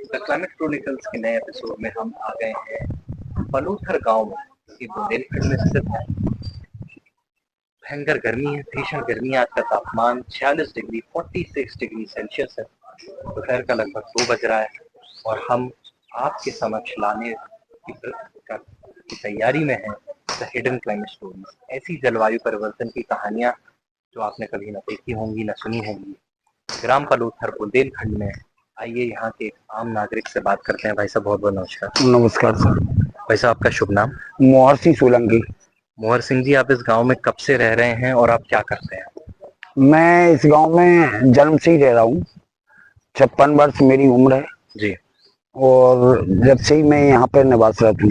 The climate chronicles के नए episode में हम आ गए हैं बलूथर गांव में, ये बुंदेलखंड में स्थित है। भयंकर गर्मी है, भीषण गर्मी है। आज का तापमान 46 डिग्री 46 डिग्री सेल्सियस है। दोपहर का लगभग 2 बज रहा है और हम आपके समक्ष लाने की तैयारी में हैं द हिडन क्लाइमेट स्टोरीज। ऐसी जलवायु परिवर्तन की कहानियां जो आपने कभी न देखी होंगी न सुनी होंगी। ग्राम बलूथर बुंदेलखंड में। आइए यहाँ के एक आम नागरिक से बात करते हैं। भाई साहब बहुत बहुत नमस्कार। नमस्कार सर। भाई साहब आपका शुभ नाम? मोहर सिंह सोलंकी। मोहर सिंह जी, आप इस गांव में कब से रह रहे हैं और आप क्या करते हैं? मैं इस गांव में जन्म से ही रह रहा हूँ। 56 वर्ष मेरी उम्र है जी। और जब से ही मैं यहाँ पर निवासरत हूँ।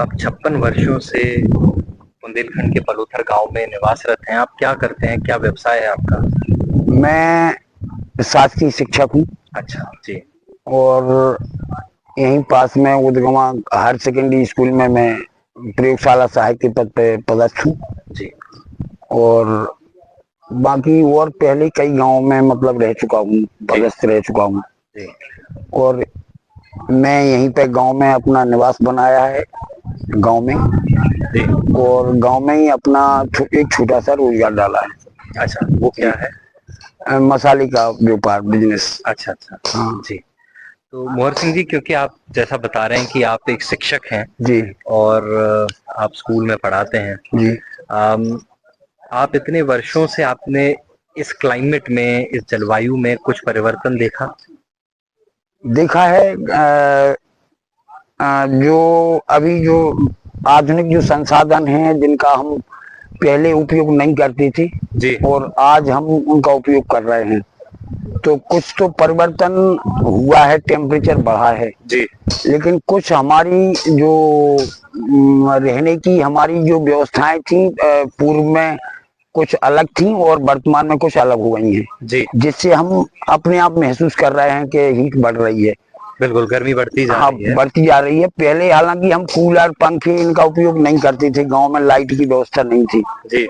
आप 56 वर्षों से बुंदेलखंड के बलूथर गांव में निवासरत हैं। आप क्या करते हैं, क्या व्यवसाय है आपका? मैं शासकीय शिक्षक हूँ। अच्छा जी। और यहीं पास में उदगमा हायर सेकेंडरी स्कूल में मैं प्रयोगशाला सहायक के पद पे पदस्थ हूँ जी। और बाकी और पहले कई गाँव में मतलब रह चुका हूँ, पदस्थ रह चुका हूँ। और मैं यहीं पे गांव में अपना निवास बनाया है गांव में। और गांव में ही अपना एक छोटा सा रोजगार डाला है। अच्छा, वो क्या है? मसाले का व्यापार, बिजनेस। अच्छा अच्छा। हाँ जी। तो मोहर सिंह जी, क्योंकि आप जैसा बता रहे हैं कि आप एक शिक्षक हैं जी और आप स्कूल में पढ़ाते हैं जी। आप इतने वर्षों से आपने इस क्लाइमेट में, इस जलवायु में कुछ परिवर्तन देखा है। जो अभी जो आधुनिक जो संसाधन हैं जिनका हम पहले उपयोग नहीं करते थे जी, और आज हम उनका उपयोग कर रहे हैं, तो कुछ तो परिवर्तन हुआ है, टेम्परेचर बढ़ा है जी। लेकिन कुछ हमारी जो रहने की हमारी जो व्यवस्थाएं थी पूर्व में कुछ अलग थी और वर्तमान में कुछ अलग हो गई हैं जी, जिससे हम अपने आप महसूस कर रहे हैं कि हीट बढ़ रही है। बिल्कुल गर्मी बढ़ती जा रही है। बढ़ती जा रही है। पहले हालांकि हम कूलर पंखे इनका उपयोग नहीं करते थे, गांव में लाइट की व्यवस्था नहीं थी जी।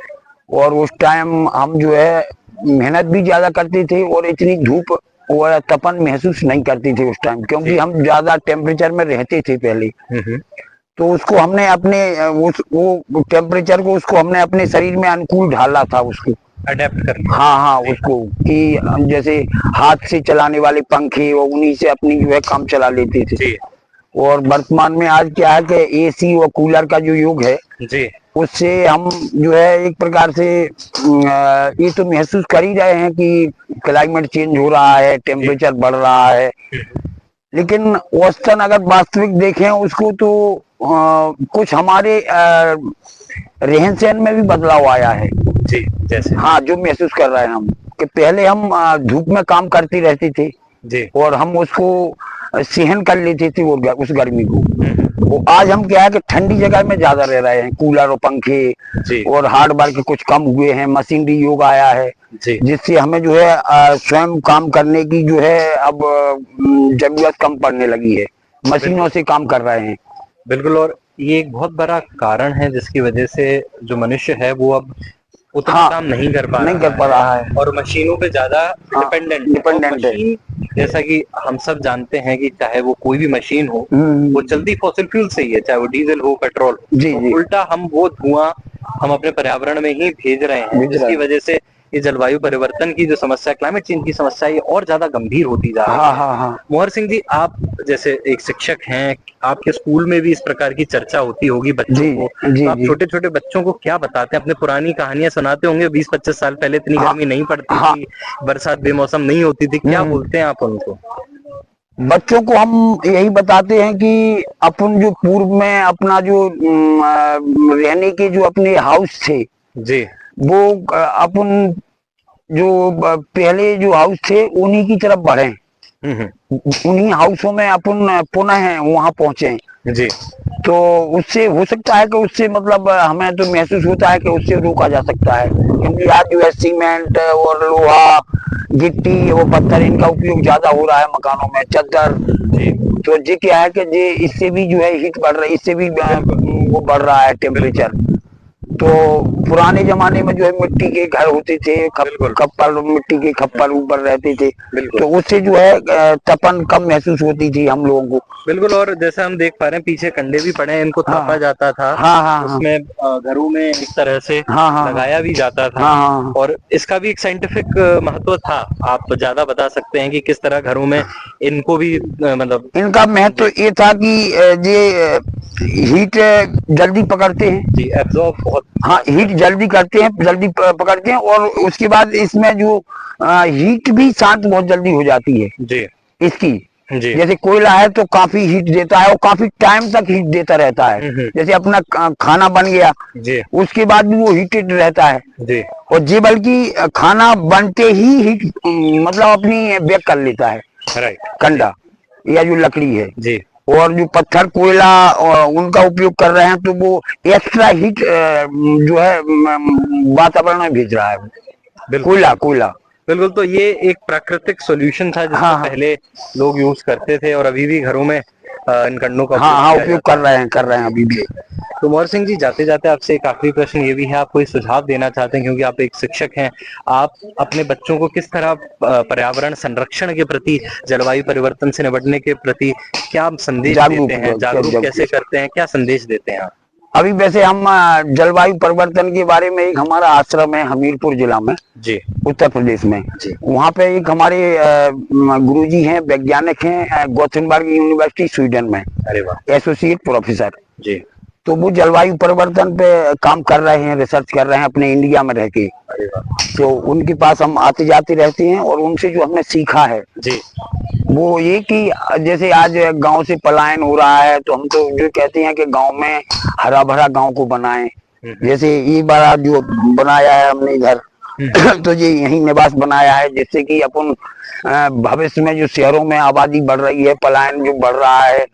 और उस टाइम हम जो है मेहनत भी ज्यादा करते थे और इतनी धूप और तपन महसूस नहीं करते थे उस टाइम, क्योंकि हम ज्यादा टेम्परेचर में रहते थे पहले। तो उसको हमने अपने वो टेम्परेचर को उसको हमने अपने शरीर में अनुकूल ढाला था, उसको अडेप्ट कर लिया। हाँ हाँ, उसको कि हम जैसे हाथ से चलाने वाले पंखे और उन्हीं से अपनी जो है काम चला लेते थे। और वर्तमान में आज क्या है कि एसी और कूलर का जो युग है जी, उससे हम जो है एक प्रकार से ये तो महसूस कर ही रहे हैं कि क्लाइमेट चेंज हो रहा है, टेम्परेचर बढ़ रहा है। लेकिन औसतन अगर वास्तविक देखें उसको तो कुछ हमारे रहन सहन में भी बदलाव आया है जी। जैसे हाँ, जो महसूस कर रहे हैं हम कि पहले हम धूप में काम करते रहते थे जी, और हम उसको सहन कर लेते थे उस गर्मी को। वो आज हम क्या है कि ठंडी जगह में ज्यादा रह रहे हैं, कूलर और पंखे जी, और हार्ड वर्क कुछ कम हुए हैं, मशीनरी युग आया है जिससे हमें जो है स्वयं काम करने की जो है अब जरूरत कम पड़ने लगी है, मशीनों से काम कर रहे हैं। बिल्कुल। और ये एक बहुत बड़ा कारण है जिसकी वजह से जो मनुष्य है वो अब उतना काम नहीं कर पा रहा है और मशीनों पे ज्यादा डिपेंडेंट है। जैसा कि हम सब जानते हैं कि चाहे वो कोई भी मशीन हो वो चलती फॉसिल फ्यूल से ही है, चाहे वो डीजल हो, पेट्रोल। तो उल्टा हम वो धुआं हम अपने पर्यावरण में ही भेज रहे हैं, जिसकी वजह से ये जलवायु परिवर्तन की जो समस्या, क्लाइमेट चेंज की समस्या, ये और ज्यादा गंभीर होती जा रही है। मोहर सिंह जी, आप जैसे एक शिक्षक हैं, आपके स्कूल में भी इस प्रकार की चर्चा होती होगी बच्चों को, तो आप छोटे छोटे बच्चों को क्या बताते हैं? अपने पुरानी कहानियां सुनाते होंगे, 20-25 साल पहले इतनी गर्मी नहीं पड़ती थी, बरसात बेमौसम नहीं होती थी, क्या बोलते हैं आप उनको? बच्चों को हम यही बताते हैं कि अपन जो पूर्व में अपना जो रहने के जो अपने हाउस थे जी, वो अपन जो पहले जो हाउस थे उन्हीं की तरफ बढ़े, उन्हीं हाउसों में अपन पुनः वहां पहुंचे जी। तो उससे हो सकता है कि उससे मतलब हमें तो महसूस होता है कि उससे रोका जा सकता है, क्योंकि आज जो है सीमेंट और लोहा, गिट्टी और पत्थर इनका उपयोग ज्यादा हो रहा है मकानों में, चद्दर जी। तो जी क्या है कि जी इससे भी जो है हीट बढ़ रही है, इससे भी वो बढ़ रहा है टेम्परेचर। तो पुराने जमाने में जो है मिट्टी के घर होते थे, खप्पर, मिट्टी के खप्पर ऊपर रहते थे, तो उससे जो है तपन कम महसूस होती थी हम लोगों को। बिल्कुल। और जैसा हम देख पा रहे हैं पीछे कंडे भी पड़े हैं, इनको थापा जाता था। उसमें घरों में इस तरह से लगाया भी जाता था। और इसका भी एक साइंटिफिक महत्व था। आप ज्यादा बता सकते हैं कि किस तरह घरों में इनको भी मतलब इनका महत्व ये था कि ये हीट जल्दी पकड़ते हैं जी, एब्जॉर्ब बहुत, हाँ हीट जल्दी करते हैं, जल्दी पकड़ते हैं। और उसके बाद इसमें जो हीट भी शांत बहुत जल्दी हो जाती है जी इसकी जी। जैसे कोयला है तो काफी हीट देता है और काफी टाइम तक हीट देता रहता है। जैसे अपना खाना बन गया जी, उसके बाद भी वो हीटेड रहता है जी। और जी बल्कि खाना बनते ही हीट मतलब अपनी बैक कर लेता है, राइट, कंडा या जो लकड़ी है जी। और जो पत्थर कोयला उनका उपयोग कर रहे हैं तो वो एक्स्ट्रा हीट जो है वातावरण में भेज रहा है कोयला। बिल्कुल। तो ये एक प्राकृतिक सॉल्यूशन था जिसको पहले लोग यूज करते थे और अभी भी घरों में इन कंडों का उपयोग कर रहे हैं अभी भी। तो मोहर सिंह जी, जाते जाते आपसे एक आखिरी प्रश्न ये भी है, आप कोई सुझाव देना चाहते हैं क्योंकि आप एक शिक्षक हैं, आप अपने बच्चों को किस तरह पर्यावरण संरक्षण के प्रति, जलवायु परिवर्तन से निपटने के प्रति क्या संदेश देते हैं, जागरूक कैसे करते हैं, क्या संदेश देते हैं आप? अभी वैसे हम जलवायु परिवर्तन के बारे में एक हमारा आश्रम है हमीरपुर जिला में जी, उत्तर प्रदेश में जी। वहाँ पे एक हमारे गुरुजी हैं, वैज्ञानिक हैं, गोथेनबर्ग यूनिवर्सिटी स्वीडन में, अरे वाह, एसोसिएट प्रोफेसर जी। तो वो जलवायु परिवर्तन पे काम कर रहे हैं, रिसर्च कर रहे हैं अपने इंडिया में रह के। तो उनके पास हम आते जाते रहते हैं और उनसे जो हमने सीखा है जी, वो ये कि जैसे आज गांव से पलायन हो रहा है तो हम तो जो कहते हैं कि गांव में हरा भरा गांव को बनाएं। जैसे ये बड़ा जो बनाया है हमने इधर तो ये यही निवास बनाया है जिससे कि अपन भविष्य में जो शहरों में आबादी बढ़ रही है, पलायन जो बढ़ रहा है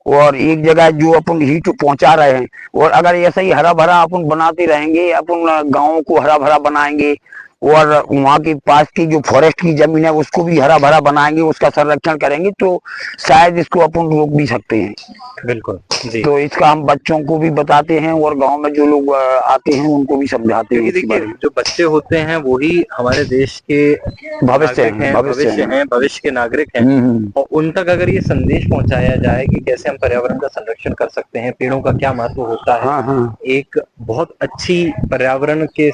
और एक जगह जो अपन हीट पहुंचा रहे हैं और अगर ऐसा ही हरा भरा अपन बनाते रहेंगे, अपन गाँव को हरा भरा बनाएंगे और वहाँ के पास की जो फॉरेस्ट की जमीन है उसको भी हरा भरा बनाएंगे, उसका संरक्षण करेंगे तो शायद इसको अपन रोक भी सकते हैं। बिल्कुल जी। तो इसका हम बच्चों को भी बताते हैं और गांव में जो लोग आते हैं उनको भी समझाते हैं। देखिए, जो बच्चे होते हैं वही हमारे देश के भविष्य हैं, भविष्य के नागरिक हैं और उन तक अगर ये संदेश पहुंचाया जाए कि कैसे हम पर्यावरण का संरक्षण कर सकते हैं, पेड़ों का क्या महत्व होता है, एक बहुत अच्छी पर्यावरण के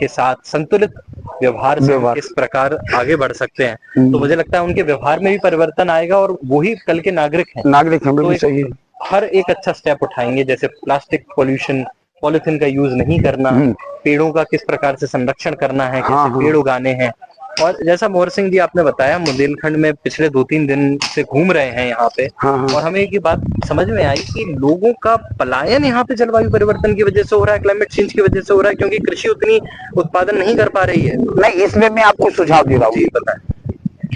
साथ संतुलित व्यवहार से किस प्रकार आगे बढ़ सकते हैं, तो मुझे लगता है उनके व्यवहार में भी परिवर्तन आएगा और वही कल के नागरिक हैं। तो सही है। हर एक अच्छा स्टेप उठाएंगे, जैसे प्लास्टिक पॉल्यूशन, पॉलिथीन का यूज नहीं करना, पेड़ों का किस प्रकार से संरक्षण करना है, कैसे पेड़ उगाने हैं। और जैसा मोहर सिंह जी आपने बताया, बुंदेलखंड में पिछले 2-3 दिन से घूम रहे हैं यहाँ पे और हमें एक बात समझ में आई कि लोगों का पलायन यहाँ पे जलवायु परिवर्तन की वजह से हो रहा है, क्लाइमेट चेंज की वजह से हो रहा है, क्योंकि कृषि उतनी उत्पादन नहीं कर पा रही है। नहीं, इसमें मैं आपको सुझाव दे रहा हूँ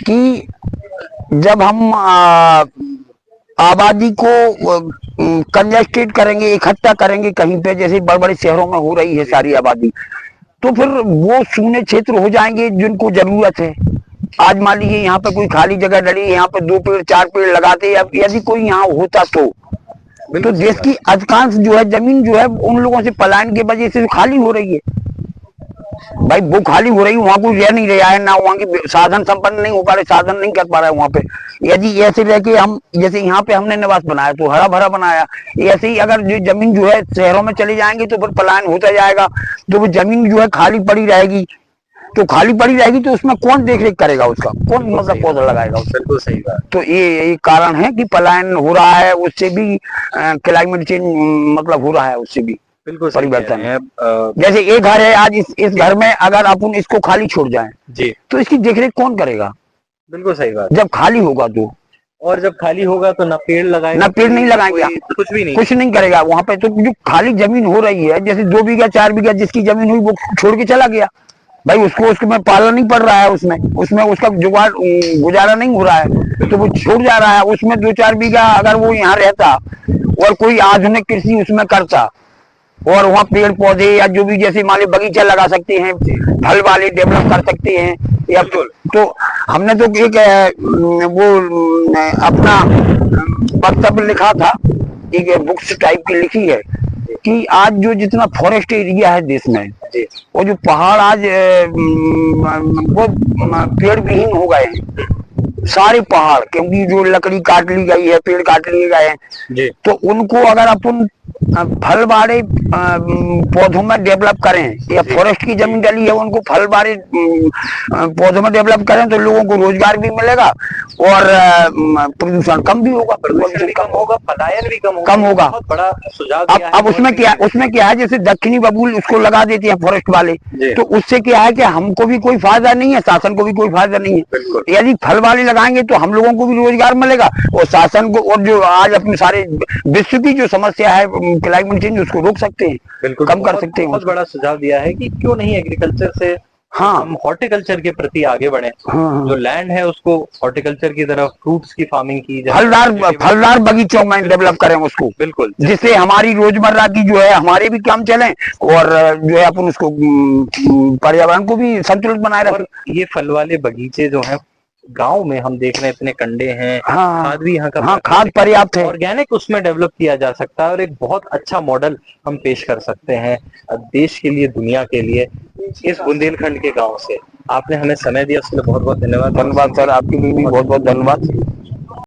कि जब हम आबादी को कंजेस्टेड करेंगे, इकट्ठा करेंगे कहीं पे, जैसे बड़े बड़े शहरों में हो रही है सारी आबादी, तो फिर वो शून्य क्षेत्र हो जाएंगे जिनको जरूरत है। आज मान लीजिए यहाँ पे कोई खाली जगह डली, यहाँ पे 2 पेड़ 4 पेड़ लगाते, यदि कोई यहाँ होता तो देश की अधिकांश जो है जमीन जो है उन लोगों से पलायन की वजह से खाली हो रही है। भाई वो खाली हो रही है, वहां कोई रह नहीं रहा है, ना वहां की साधन संपन्न नहीं हो पा रहे, साधन नहीं कर पा रहा है वहां पे। यदि ऐसे रह के हम, जैसे यहाँ पे हमने निवास बनाया तो हरा भरा बनाया, ऐसे ही अगर जो जमीन जो है शहरों में चले जाएंगे तो फिर पलायन होता जाएगा, तो वो जमीन जो है खाली पड़ी रहेगी, तो खाली पड़ी रहेगी तो उसमें कौन देख रेख करेगा, उसका कौन मतलब पौधा लगाएगा। बिल्कुल सही बात। तो ये कारण है कि पलायन हो रहा है, उससे भी क्लाइमेट चेंज मतलब हो रहा है, उससे भी बिल्कुल परिवर्तन है। जैसे एक घर है, आज इस घर में अगर अपन इसको खाली छोड़ जाएं जी, तो इसकी देखरेख कौन करेगा। बिल्कुल सही बात। जब खाली होगा तो, और जब खाली होगा तो ना पेड़ लगाएगा, ना पेड़ नहीं लगाएंगे, कुछ नहीं करेगा वहां पे। तो जो खाली जमीन हो रही है, जैसे 2 बीघा 4 बीघा जिसकी जमीन हुई वो छोड़ के चला गया, भाई उसमें पाला नहीं पड़ रहा है, उसमें उसका जुगाड़ गुजारा नहीं हो रहा है, तो वो छोड़ जा रहा है। उसमें 2-4 बीघा अगर वो यहाँ रहता और कोई आधुनिक कृषि उसमें करता और वहाँ पेड़ पौधे या जो भी, जैसे मान लो बगीचा लगा सकते हैं, फल वाले डेवलप कर सकते हैं, या तो हमने तो एक वो अपना वक्तव्य लिखा था, एक बुक्स टाइप की लिखी है कि आज जो जितना फॉरेस्ट एरिया है देश में, वो जो पहाड़ आज वो पेड़ विहीन हो गए हैं सारे पहाड़, क्योंकि जो लकड़ी काट ली गई है, पेड़ काट लिए गए हैं, तो उनको अगर अपन फल वाले पौधों में डेवलप करें, या फॉरेस्ट की जमीन डली है उनको फल वाले पौधों में डेवलप करें, तो लोगों को रोजगार भी मिलेगा और प्रदूषण कम भी होगा, प्रदूषण कम होगा, पलायन भी कम होगा। बहुत बड़ा सुझाव दिया अब उसमें क्या है, जैसे दक्षिणी बबूल उसको लगा देते हैं फॉरेस्ट वाले, तो उससे क्या है कि हमको भी कोई फायदा नहीं है, शासन को भी कोई फायदा नहीं है। यदि फल वाले लगाएंगे तो हम लोगों को भी रोजगार मिलेगा और शासन को, और जो आज अपने सारे विश्व की जो समस्या है क्लाइमेट चेंज, उसको रोक सकते हैं, कम कर सकते हैं। बहुत बड़ा सुझाव दिया है कि क्यों नहीं एग्रीकल्चर से हम हॉर्टिकल्चर के प्रति आगे बढ़े। जो लैंड है उसको हॉर्टिकल्चर की तरफ, फ्रूट्स की फार्मिंग की जाए, फलदार बगीचों में डेवलप करें उसको, बिल्कुल, जिससे हमारी रोजमर्रा की जो है हमारे भी काम चले और जो है अपन उसको पर्यावरण को भी संतुलित बनाए रखें। ये फल वाले बगीचे जो हैं गांव में हम देख रहे हैं, इतने कंडे हैं, खाद भी यहाँ का खाद पर्याप्त है, ऑर्गेनिक उसमें डेवलप किया जा सकता है और एक बहुत अच्छा मॉडल हम पेश कर सकते हैं देश के लिए, दुनिया के लिए, इस बुंदेलखंड के गांव से। आपने हमें समय दिया, उसके लिए बहुत बहुत धन्यवाद। धन्यवाद सर, आपके लिए भी बहुत बहुत धन्यवाद।